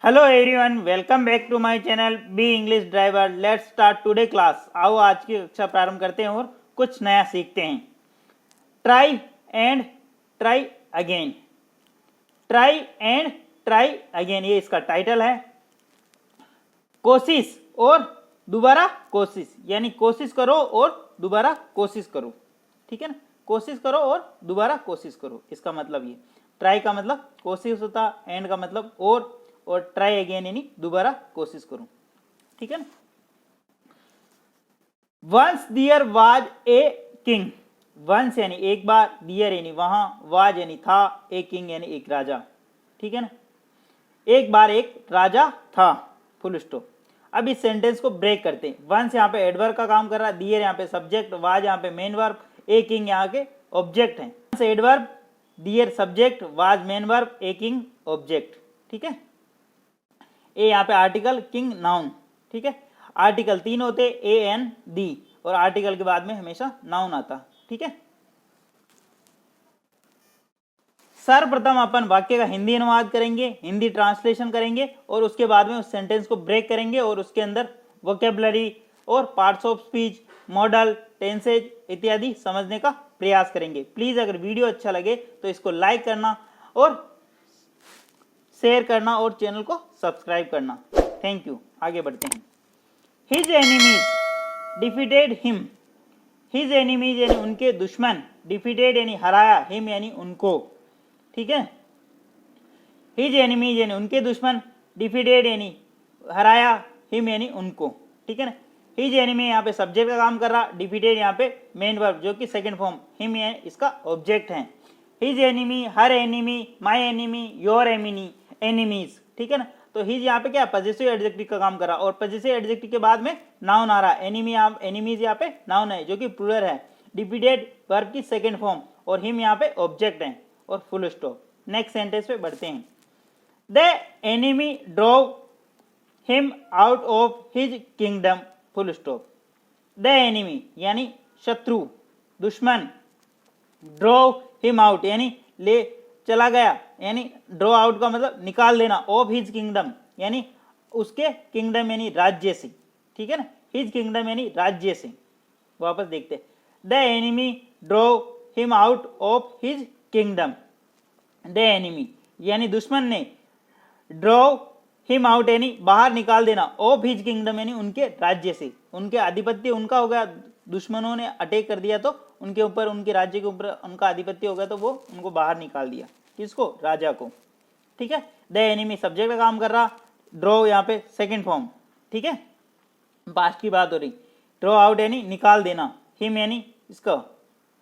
Hello everyone, welcome back to my channel be English driver. Let's start today class. आओ आज की कक्षा प्रारंभ करते हैं और कुछ नया सीखते हैं। Try and try again, try and try again, ये इसका टाइटल है। कोशिश और दोबारा कोशिश, यानी कोशिश करो और दोबारा कोशिश करो, ठीक है ना। कोशिश करो और दोबारा कोशिश करो, इसका मतलब ये। ट्राई का मतलब कोशिश होता, एंड का मतलब और ट्राई अगेन यानी दोबारा कोशिश करो, ठीक है ना। Once there was a king, once यानी एक बार, दियर यानी वहां, वाज यानी था, ए किंग यानी एक राजा, ठीक है ना। एक बार एक राजा था, फुल स्टॉप। अब इस सेंटेंस को ब्रेक करते हैं। वंस यहाँ पे एडवर्ब का काम कर रहा है, दियर यहाँ पे सब्जेक्ट, वाज यहाँ पे मेन वर्ब, ए किंग यहाँ के ऑब्जेक्ट है। Once adverb, there subject, was main verb, a king object, ठीक है। ए यहाँ पे आर्टिकल, किंग नाउन, ठीक है। आर्टिकल 3 होते, ए एन दी, और आर्टिकल के बाद में हमेशा नाउन आता, ठीक है। सर्वप्रथम अपन वाक्य का हिंदी अनुवाद करेंगे, हिंदी ट्रांसलेशन करेंगे, और उसके बाद में उस सेंटेंस को ब्रेक करेंगे और उसके अंदर वोकेबलरी और parts of speech, model, tenses इत्यादि समझने का प्रयास करेंगे। प्लीज अगर वीडियो अच्छा लगे तो इसको लाइक करना और शेयर करना और चैनल को सब्सक्राइब करना। Thank you. आगे बढ़ते हैं। His enemies defeated him, his enemies यानी उनके दुश्मन, डिफीटेड यानी हराया, हिम यानी उनको, ठीक है। हिज एनिमीज यानी उनके दुश्मन, डिफीटेड यानी हराया, हिम यानी उनको, ठीक है ना। हिज एनिमी यहाँ पे सब्जेक्ट का काम कर रहा, डिफीटेड यहाँ पे मेन वर्ब जो कि सेकंड फॉर्म, हिम यानी इसका ऑब्जेक्ट है। His enemy, her enemy, my enemy, your enemies, ठीक है ना। तो हिज यहाँ पे क्या पजेसिव एडजेक्टिव का काम कर रहा, और पजेसिव एडजेक्टिव के बाद में नाउन आ रहा है। एनिमीज यहाँ पे नाउन है जो कि प्लूरल है, डिफीटेड वर्ब की सेकंड फॉर्म, और हिम यहाँ पे ऑब्जेक्ट है, और फुल स्टॉप। नेक्स्ट सेंटेंस पे बढ़ते हैं। The enemy drove him out of his kingdom, full stop. The enemy यानी शत्रु, दुश्मन, ड्रोव हिम आउट यानी ले चला गया, यानी ड्रॉ आउट का मतलब निकाल देना, ऑफ हिज किंगडम यानी उसके किंगडम यानी राज्य से, ठीक है ना। हिज किंगडम यानी राज्य से। वापस देखते, the enemy draw him out of his kingdom, the enemy यानी दुश्मन ने, ड्रॉ हिम आउट यानी बाहर निकाल देना, ऑफ हिज किंगडम यानी उनके राज्य से। उनके आधिपत्य उनका हो गया, दुश्मनों ने अटैक कर दिया तो उनके ऊपर, उनके राज्य के ऊपर उनका आधिपत्य हो गया, तो वो उनको बाहर निकाल दिया। किसको? राजा को, ठीक है। द एनिमी सब्जेक्ट का काम कर रहा, ड्रॉ यहाँ पे सेकंड फॉर्म, ठीक है, पास्ट की बात हो रही। ड्रॉ आउट यानी निकाल देना, हिम यानी इसका,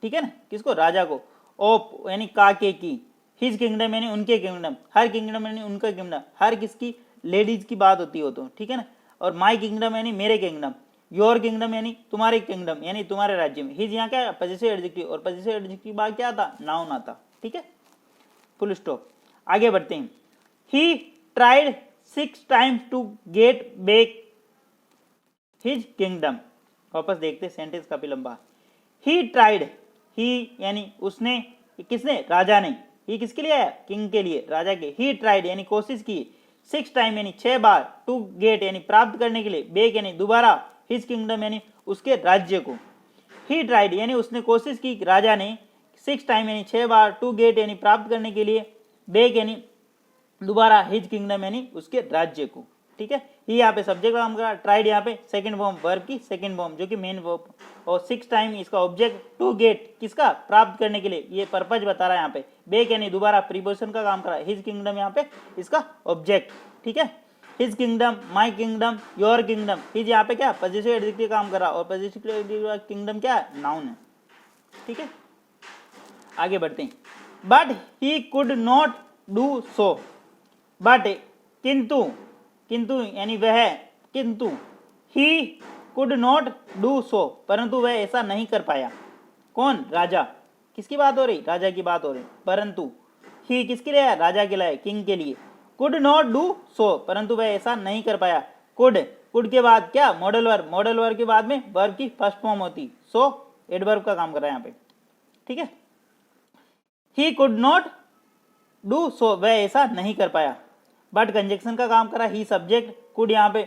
ठीक है ना, किसको? राजा को। ऑफ यानी का के की, हिज किंगडम यानी उनके किंगडम, हर किंगडम यानी उनका किंगडम, हर किसकी? लेडीज की बात होती हो तो, ठीक है ना। और माई किंगडम यानी मेरे किंगडम, योर किंगडम यानी तुम्हारे किंगडम यानी तुम्हारे राज्य में। हिज यहाँ क्या है? पजेसिव एडजेक्टिव, और पजेसिव एडजेक्टिव के बाद क्या आता? नाउन आता, ठीक है, फुल स्टॉप। आगे बढ़ते हैं। He tried 6 times to get back his kingdom. वापस देखते, सेंटेंस काफी लंबा। ही ट्राइड, ही यानी उसने, किसने? राजा ने। ही किसके लिए आया? किंग के लिए, राजा के। ही ट्राइड यानी कोशिश की, 6 टाइम यानी 6 बार, टू गेट यानी प्राप्त करने के लिए, बैक यानी दोबारा, हिज किंगडम यानी उसके राज्य को। ही ट्राइड यानी उसने कोशिश की, राजा ने, 6 टाइम यानी 6 बार, टू गेट यानी प्राप्त करने के लिए, बैक यानी दोबारा, हिज किंगडम यानी उसके राज्य को, ठीक है। ही यहाँ पे सब्जेक्ट काम करा, ट्राइड यहाँ पे सेकंड फॉर्म, वर्ब की सेकंड फॉर्म जो कि मेन वर्ब, और 6 टाइम इसका ऑब्जेक्ट, टू गेट किसका? प्राप्त करने के लिए, ये पर्पज बता रहा है यहाँ पे। बैक यानी दोबारा, प्रीपोजिशन का काम करा, हिज किंगडम यहाँ पे इसका ऑब्जेक्ट, ठीक है। His kingdom, my kingdom, your kingdom. His यहाँ पे क्या? पजेसिव एडजेक्टिव काम करा, और पजेसिव एडजेक्टिव किंगडम क्या है? नाउन है, ठीक है। आगे बढ़ते हैं। But he could not do so, but किंतु, किंतु यानी वह, किंतु, he could not do so परंतु वह ऐसा नहीं कर पाया। कौन? राजा। किसकी बात हो रही? राजा की बात हो रही। परंतु ही किसके लिए है? राजा के लिए, किंग के लिए। कुड नॉट डू सो परंतु वह ऐसा नहीं कर पाया। कुड, कुड के बाद क्या? मॉडल वर्ब, मॉडल वर्ब के बाद में वर्ब की फर्स्ट फॉर्म होती, सो एडवर्ब का काम कर रहा है यहाँ पे, ठीक है। He could not do so, वह ऐसा नहीं कर पाया। बट कंजक्शन का काम कर रहा है। ही सब्जेक्ट, कुड यहाँ पे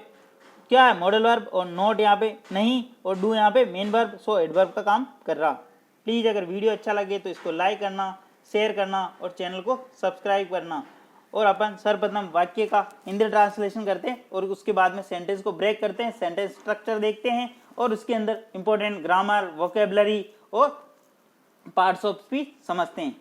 क्या है मॉडल वर्ब, और नॉट यहाँ पे नहीं, और डू यहाँ पे मेन वर्ब, सो एडवर्ब का काम कर रहा। प्लीज़ अगर वीडियो अच्छा लगे तो इसको लाइक करना, शेयर करना और चैनल को सब्सक्राइब करना। और अपन सर्वप्रथम वाक्य का हिंदी ट्रांसलेशन करते हैं और उसके बाद में सेंटेंस को ब्रेक करते हैं, सेंटेंस स्ट्रक्चर देखते हैं और उसके अंदर इंपॉर्टेंट ग्रामर, वोकेबलरी और पार्ट्स ऑफ स्पीच समझते हैं।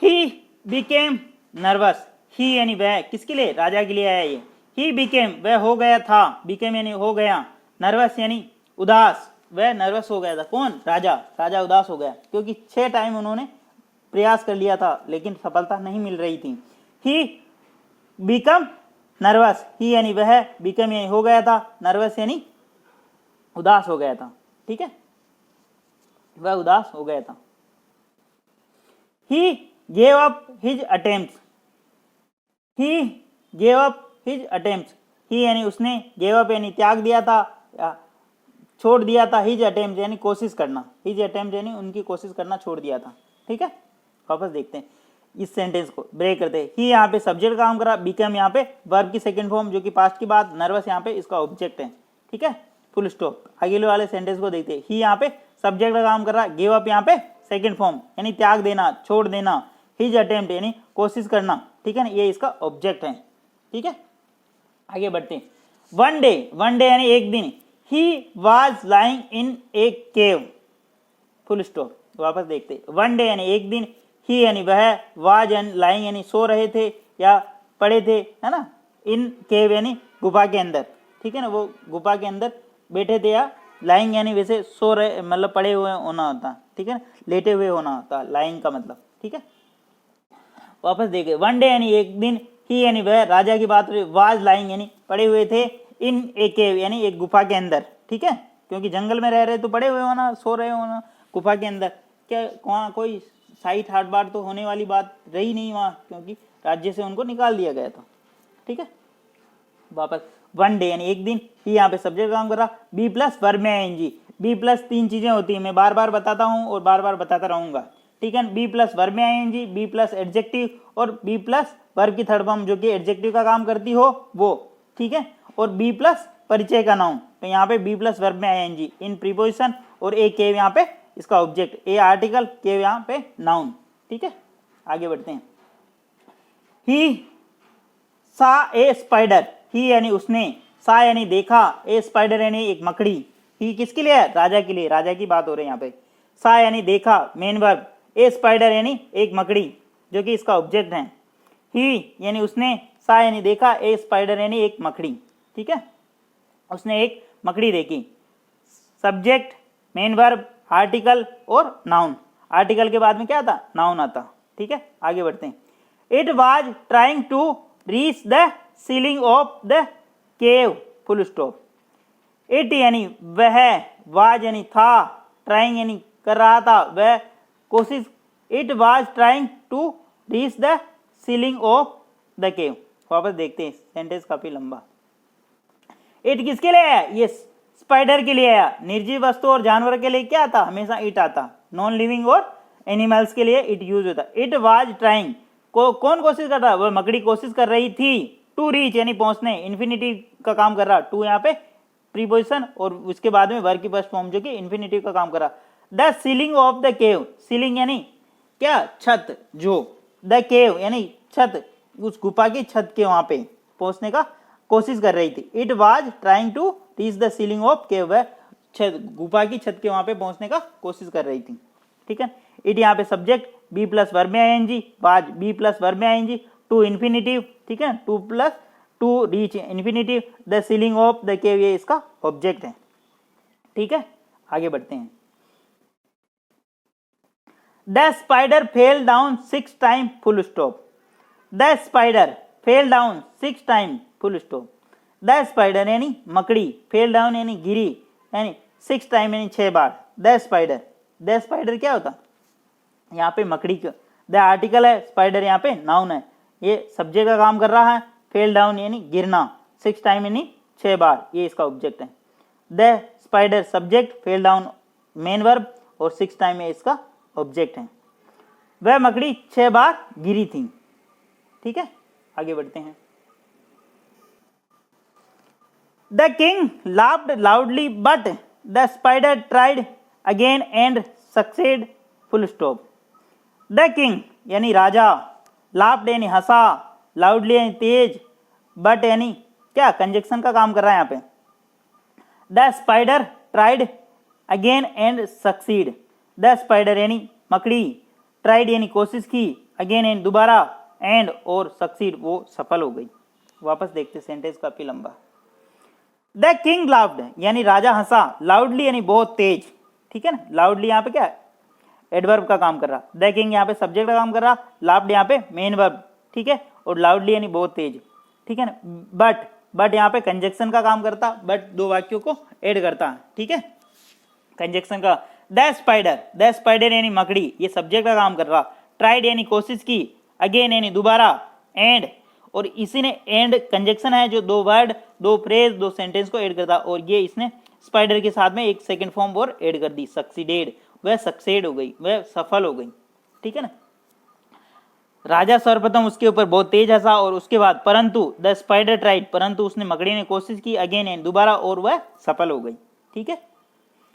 ही बिकेम नर्वस, ही यानी वह, किसके लिए, राजा के लिए आया ये। ही बिकेम वह हो गया था, बिकेम यानी हो गया, नर्वस यानी उदास, वह नर्वस हो गया था। कौन, राजा, राजा उदास हो गया क्योंकि 6 टाइम उन्होंने प्रयास कर लिया था लेकिन सफलता नहीं मिल रही थी। ही बिकम नर्वस, ही यानी वह, बिकम यानी हो गया था, नर्वस यानी उदास हो गया था। ठीक है, वह उदास हो गया था। He gave up his attempts, he gave up his attempts, he यानी उसने, गेव अप यानी त्याग दिया था, छोड़ दिया था, हिज अटेम्प्ट यानी कोशिश करना, हिज अटेम्प्ट यानी उनकी कोशिश करना छोड़ दिया था। ठीक है, वापस देखते हैं इस सेंटेंस को, ब्रेक करते हैं। ही यहाँ पे सब्जेक्ट काम करा, बिकम यहाँ पे वर्ब की सेकंड फॉर्म जो कि पास्ट की बात, नर्वस यहाँ पे इसका ऑब्जेक्ट है। ठीक है, फुल स्टॉप। आगे वाले सेंटेंस को देखते हैं। ही यहाँ पे सब्जेक्ट का काम कर रहा, गिव अप यहाँ पे सेकंड फॉर्म यानी त्याग देना, छोड़ देना, हिज अटेम्प्ट यानी कोशिश करना। ठीक है ना, ये इसका ऑब्जेक्ट है। ठीक है, आगे बढ़ते हैं। वन डे, वन डे यानी एक दिन, he was lying in A cave, full stop. वापस देखते हैं। वन डे यानी एक दिन, ही यानी वह, वाज एंड लाइंग यानी सो रहे थे या पड़े थे, है ना, इन केव यानी गुफा के अंदर। ठीक है ना, वो गुफा के अंदर बैठे थे, या लाइंग यानी वैसे सो रहे मतलब पड़े हुए होना होता। ठीक है ना, लेटे हुए होना होता लाइंग का मतलब। ठीक है, वापस देखे। वन डे यानी एक दिन, ही यानी वह, राजा की बात, वाज लाइंग यानी पड़े हुए थे, इन ए केव यानी एक गुफा के अंदर। ठीक है, क्योंकि जंगल में रह रहे तो पड़े हुए होना, सो रहे होना गुफा के अंदर। क्या वहाँ कोई साइट हाट बार तो होने वाली बात रही नहीं वहाँ, क्योंकि राज्य से उनको निकाल दिया गया था। ठीक है, वापस वन डे यानी एक दिन, ही यहाँ पे सब्जेक्ट काम कर रहा, बी प्लस वर्ब में आईएनजी। बी प्लस 3 चीजें होती है, मैं बार बार बताता हूँ और बार बार बताता रहूंगा। ठीक है, बी प्लस वर्ब में आईएनजी, बी प्लस एडजेक्टिव और बी प्लस वर्ब की थर्ड फॉर्म जो कि एडजेक्टिव का काम करती हो वो। ठीक है, और बी प्लस परिचय का नाउन। तो यहाँ पे बी प्लस वर्ब में आईएनजी इन प्रीपोजिशन, और ए केव यहाँ पे इसका ऑब्जेक्ट, ए आर्टिकल, केव यहाँ पे नाउन। ठीक है, आगे बढ़ते हैं। ही सा ए स्पाइडर, ही यानी उसने, सा यानी देखा, ए स्पाइडर यानी एक मकड़ी। ही किसके लिए है, राजा के लिए, राजा की बात हो रही है यहाँ पे। सा यानी देखा, मेन वर्ब, ए स्पाइडर यानी एक मकड़ी जो कि इसका ऑब्जेक्ट है। ही यानी उसने, सा यानी देखा, ए स्पाइडर यानी एक मकड़ी। ठीक है, उसने एक मकड़ी देखी। सब्जेक्ट, मेन वर्ब, आर्टिकल और नाउन। आर्टिकल के बाद में क्या आता, नाउन आता। ठीक है, आगे बढ़ते हैं। It was trying to reach the ceiling of the cave, full stop. It यानी वह, वाज यानी था, ट्राइंग यानी कर रहा था, वह कोशिश। It was trying to reach the ceiling of the cave. वापस देखते हैं, सेंटेंस काफी लंबा। इट किसके लिए है, ये स्पाइडर के लिए आया। निर्जीव वस्तु और जानवर के लिए क्या आता, हमेशा इट आता। नॉन लिविंग और एनिमल्स के लिए इट यूज होता। इट वाज ट्राइंग, कौन कोशिश कर रहा, वह मकड़ी कोशिश कर रही थी। टू रीच यानी पहुंचने, इन्फिनिटिव का काम कर रहा। टू यहाँ पे प्रीपोजिशन और उसके बाद में वर्ब की फर्स्ट फॉर्म जो कि इन्फिनिटिव का काम कर रहा। The ceiling of the cave, ceiling यानी क्या, छत, जो, द केव यानी छत, उस गुफा की छत के वहां पे पहुंचने का कोशिश कर रही थी। It was trying to reach the ceiling of cave, वह गुफा की छत के वहां पे पहुंचने का कोशिश कर रही थी। ठीक है, इट यहाँ पे सब्जेक्ट, बी प्लस वर्ब में ING, was be plus verb में आईएनजी, टू इन्फिनिटिव। ठीक है, to plus to reach infinitive, the ceiling of the cave ये इसका ऑब्जेक्ट है। ठीक है, आगे बढ़ते हैं। The spider fell down 6 time, full stop. The spider fell down 6 time, full stop. The spider यानी मकड़ी, फेल डाउन यानी गिरी, यानी 6 टाइम यानी 6 बार। द स्पाइडर, द स्पाइडर क्या होता, यहाँ पे मकड़ी का, द आर्टिकल है, स्पाइडर यहाँ पे नाउन है, ये सब्जेक्ट का काम कर रहा है। फेल डाउन यानी गिरना, 6 टाइम यानी 6 बार, ये इसका ऑब्जेक्ट है। The spider subject, fell down main verb और 6 टाइम ये इसका ऑब्जेक्ट है। वह मकड़ी 6 बार गिरी थी। ठीक है, आगे बढ़ते हैं। The king laughed loudly but the spider tried again and succeed, full stop. The king यानी राजा, लाफ्ड यानी हंसा, लाउडली यानी तेज, बट यानी क्या, कंजक्शन का काम कर रहा है यहाँ पे। The spider tried again and succeed, the spider यानी मकड़ी, ट्राइड यानी कोशिश की, अगेन यानी दोबारा, एंड और सक्सीड वो सफल हो गई। वापस देखते सेंटेंस काफी लंबा। द किंग लाफ्ड यानी राजा हंसा, लाउडली यानी बहुत तेज। ठीक है ना, लाउडली यहाँ पे क्या एडवर्ब का काम कर रहा, द किंग यहाँ पे सब्जेक्ट का काम कर रहा, लाफ्ड यहाँ पे मेन वर्ब। ठीक है, और लाउडली यानी बहुत तेज। ठीक है ना, बट यहाँ पे कंजक्शन का काम करता, बट दो वाक्यों को ऐड करता। ठीक है, कंजक्शन का। द स्पाइडर यानी मकड़ी, ये सब्जेक्ट का काम कर रहा, ट्राइड यानी कोशिश की, अगेन यानी दोबारा, एंड और इसी ने एंड कंजक्शन है जो दो वर्ड, दो फ्रेज, दो सेंटेंस को ऐड करता, और ये इसने स्पाइडर के साथ में एक सेकंड फॉर्म और ऐड कर दी, सक्सीडेड, वह सक्सेड हो गई, वह सफल हो गई। ठीक है ना, राजा सर्वप्रथम उसके ऊपर बहुत तेज हंसा, और उसके बाद परंतु द स्पाइडर ट्राइड, परंतु उसने मकड़ी ने कोशिश की, अगेन एंड दोबारा, और वह सफल हो गई। ठीक है,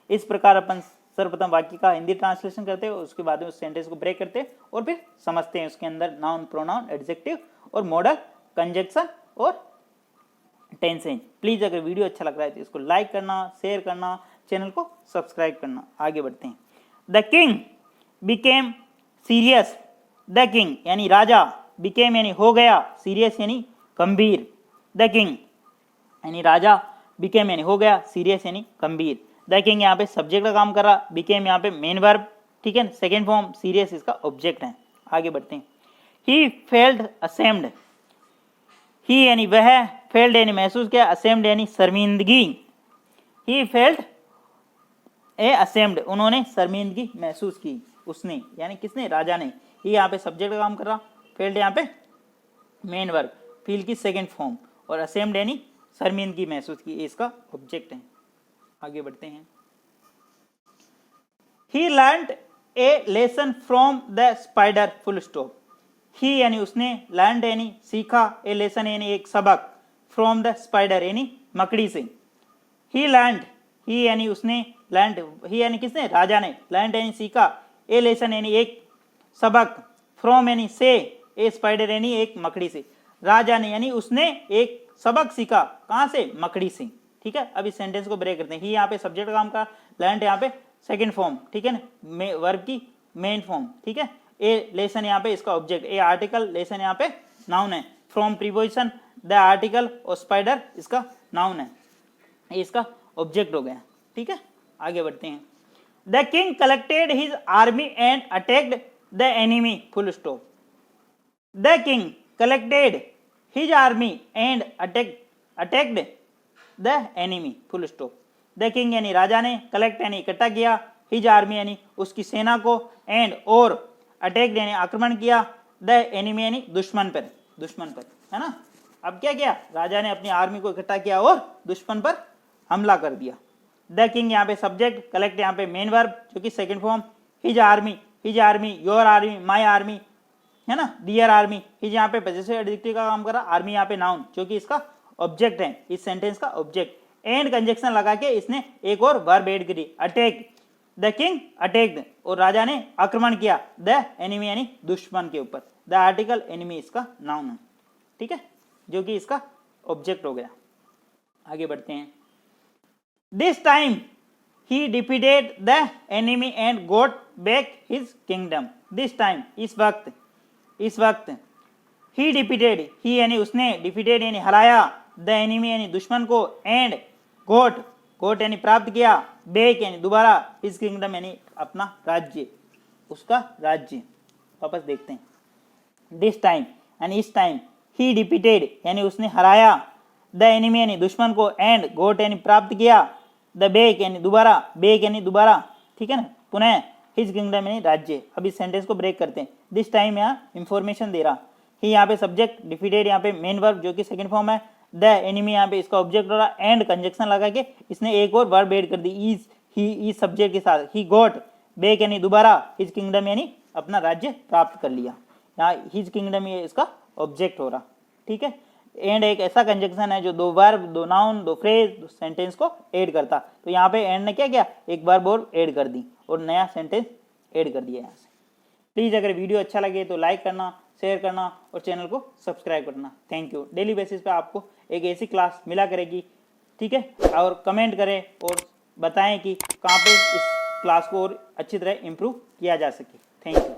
इस प्रकार अपन सर्वप्रथम वाक्य का हिंदी ट्रांसलेशन करते हैं, उसके बाद में उस सेंटेंस को ब्रेक करते हैं और फिर समझते हैं उसके अंदर नाउन, प्रोनाउन, एडजेक्टिव और मॉडल, कंजक्शन और टेंसेज। प्लीज अगर वीडियो अच्छा लग रहा है तो इसको लाइक करना, शेयर करना, चैनल को सब्सक्राइब करना। आगे बढ़ते हैं। The king became serious, the king यानी राजा, बिकेम यानी हो गया, सीरियस यानी गंभीर। द किंग यानी राजा, बिकेम यानी हो गया, सीरियस यानी गंभीर। द किंग यहाँ पे सब्जेक्ट का काम कर रहा, बिकेम यहाँ पे मेन वर्ब। ठीक है, सेकेंड फॉर्म, सीरियस इसका ऑब्जेक्ट है। आगे बढ़ते हैं। ही फेल्ट असेम्ड, ही यानी वह, फेल्ड यानी महसूस किया, असेम्ड यानी शर्मिंदगी। ही फेल्ट ए असेम्ड, उन्होंने शर्मिंदगी महसूस की, उसने यानी किसने, राजा ने। ये यहाँ पे सब्जेक्ट का काम कर रहा, फेल्ड यहाँ पे मेन वर्ब, फील की सेकेंड फॉर्म, और असेम्ड यानी शर्मिंदगी महसूस की, इसका ऑब्जेक्ट है। आगे बढ़ते हैं। He learned a lesson from the spider, full stop. He यानी उसने, लर्नड यानी सीखा, ए लेसन यानी एक सबक, फ्रॉम द स्पाइडर यानी मकड़ी से। ही लर्नड, ही यानी उसने, लर्नड ही यानी किसने, राजा ने, लर्नड यानी सीखा, ए लेसन यानी एक सबक, फ्रॉम यानी से, ए स्पाइडर यानी एक मकड़ी से। राजा ने यानी उसने एक सबक सीखा, कहां से, मकड़ी से। ठीक है, अब इस सेंटेंस को ब्रेक करते हैं। ही यहाँ पे सब्जेक्ट काम का, लर्नड यहाँ पे सेकंड फॉर्म। ठीक है ना, वर्ब की मेन फॉर्म। ठीक है, ए लेसन यहाँ पे इसका ऑब्जेक्ट, ए आर्टिकल, लेसन यहाँ पे नाउन है, फ्रॉम प्रीपोजिशन, द आर्टिकल और स्पाइडर इसका नाउन है, ये इसका ऑब्जेक्ट हो गया। ठीक है, आगे बढ़ते हैं। The king collected his army and attacked the enemy, full stop. The king collected his army and attacked the enemy, full stop. The king यानी राजा ने, कलेक्ट यानी इकट्ठा किया, हिज आर्मी यानी उसकी सेना को, एंड और अटैक यानी आक्रमण किया, द एनिमी यानी दुश्मन पर, है ना। अब क्या किया, राजा ने अपनी आर्मी को इकट्ठा किया और दुश्मन पर हमला कर दिया। द किंग यहाँ पे सब्जेक्ट, कलेक्ट यहाँ पे मेन वर्ब जो कि second form, his army, your army, my army, है ना, दियर आर्मी। हिज यहाँ पे पजेसिव एडजेक्टिव का काम कर रहा, आर्मी यहाँ पे नाउन जो कि इसका ऑब्जेक्ट है, इस सेंटेंस का ऑब्जेक्ट। एंड कंजक्शन लगा के इसने एक और वर्ब ऐड करी, अटैक। द किंग अटैक्ड, और राजा ने आक्रमण किया, द एनिमी यानी दुश्मन के ऊपर। द आर्टिकल एनिमी इसका नाउन है। ठीक है, जो कि इसका ऑब्जेक्ट हो गया। आगे बढ़ते हैं। This time he defeated the enemy and got back his kingdom. This time, इस वक्त ही डिफीटेड, ही यानी उसने, डिफीटेड यानी हराया, द एनिमी यानी दुश्मन को, एंड गोट यानी प्राप्त किया, बैक यानी दोबारा, हिज किंगडम यानी अपना राज्य, उसका राज्य। वापस देखते हैं। दिस टाइम यानी इस टाइम, ही डिफीटेड यानी उसने हराया, द एनिमी यानी दुश्मन को, एंड गोट यानी प्राप्त किया, द बैक यानी दोबारा, ठीक है ना, पुनः, हिज किंगडम यानी राज्य। अब इस सेंटेंस को ब्रेक करते हैं। दिस टाइम यहाँ इंफॉर्मेशन दे रहा, ही यहाँ पे सब्जेक्ट, डिफीटेड यहाँ पे मेन वर्ब जो कि सेकंड फॉर्म है, द एनिमी यहाँ पे इसका ऑब्जेक्ट हो रहा, एंड कंजक्शन लगा के इसने एक और वर्ब ऐड कर दी, इज, ही, इस सब्जेक्ट के साथ। ही गॉट बैक यानी दोबारा, हिज किंगडम यानी अपना राज्य प्राप्त कर लिया। यहाँ हिज किंगडम ये इसका ऑब्जेक्ट हो रहा, ठीक है। एंड एक ऐसा कंजक्शन है जो दो वर्ब, दो नाउन, दो फ्रेज, दो सेंटेंस को ऐड करता। तो यहाँ पे एंड ने क्या किया, एक बार बोल ऐड कर दी और नया सेंटेंस ऐड कर दिया यहाँ से। प्लीज़ अगर वीडियो अच्छा लगे तो लाइक करना, शेयर करना और चैनल को सब्सक्राइब करना। Thank you. डेली बेसिस पे आपको एक ऐसी क्लास मिला करेगी, ठीक है। और कमेंट करें और बताएं कि कहाँ पे इस क्लास को और अच्छी तरह इम्प्रूव किया जा सके। Thank you.